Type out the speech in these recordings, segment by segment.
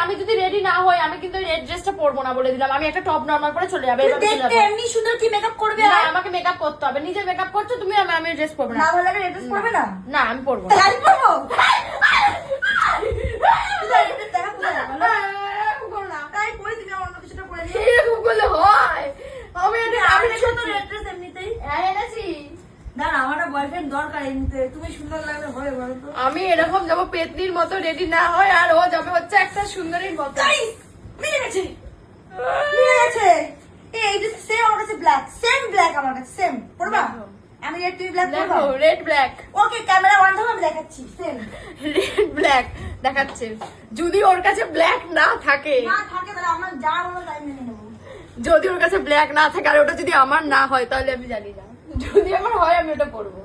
আমি যদি রেডি না হই আমি কিন্তু রেড ড্রেসটা পরবো না বলে দিলাম। আমি একটা টপ নরমাল পরে চলে যাবে। দেখতে এমনি সুন্দর, কি মেকআপ করবে? না আমাকে মেকআপ করতে হবে। নিজে মেকআপ করছো তুমি, আমি ড্রেস পরবো না না। ভালো লাগে ড্রেস পরবে না? না আমি পরবো না। আমি পরবো। দেখা কোথায় ভালো? তাই পরে দিবি, অন্য কিছুটা পরে দিবি। এরকম করলে হয়? আমি আমি ছোট রেড ড্রেস এমনিতেই এনেছি। না না, আমার বয়ফ্রেন্ড দরকার এমনিতে। তুমি সুন্দর লাগলে হবে বলো তো? আমি এরকম যাবো পেতনির মতো রেডি না হয়, আর ও যাবে হচ্ছে একটা সুন্দরীর মতো। গাইস মিলে গেছে, মিলে গেছে। এই যে সেম আমার কাছে ব্ল্যাক, সেম ব্ল্যাক আমার কাছে সেম। পরবা? আমি রেড, তুমি ব্ল্যাক পরবা? দেখো red black. Okay camera on থাকো, আমি দেখাচ্ছি সেম। রেড ব্ল্যাক দেখাচ্ছে। যদি ওর কাছে ব্ল্যাক না থাকে, না থাকে তাহলে আমরা যা হলো তাই মেনে নেব। যদি ওর কাছে ব্ল্যাক না থাকে আর ওটা যদি আমার না হয় তাহলে আমি জানি না। যদি আমার হয় আমি ওটা পরবো।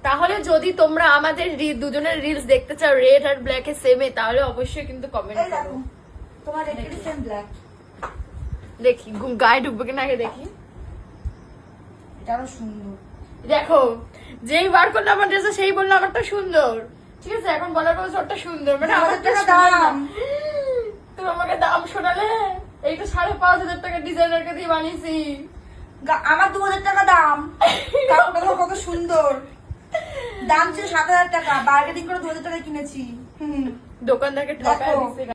তাহলে যদি তোমরা আমাদের দুজনের রিলস দেখতে চাও রেড আর ব্ল্যাক এর সেমে, তাহলে অবশ্যই কিন্তু কমেন্ট এই করো। দেখো তোমার রেড সেম ব্ল্যাক। দেখি গায়ে ঢুকবে কিনা আগে দেখি। এটা আরো সুন্দর। দেখো যেই বার করলো আমার ড্রেস সেই বললো আমারটা সুন্দর। ঠিক আছে, এখন বলার পর ওরটা সুন্দর, মানে আমার 1000 টাকা দাম। তুমি আমাকে দাম শোনালে। এইটা 5,500 টাকা ডিজাইনারকে দিয়ে বানিয়েছি। আমার 2000 টাকা দাম। কাপড়টা দেখো কত সুন্দর। দাম ছিল 7000 টাকা, বার্গেনিং করে 2000 টাকা কিনেছি। দোকানদারকে ঠকায় দেখো। দিছে।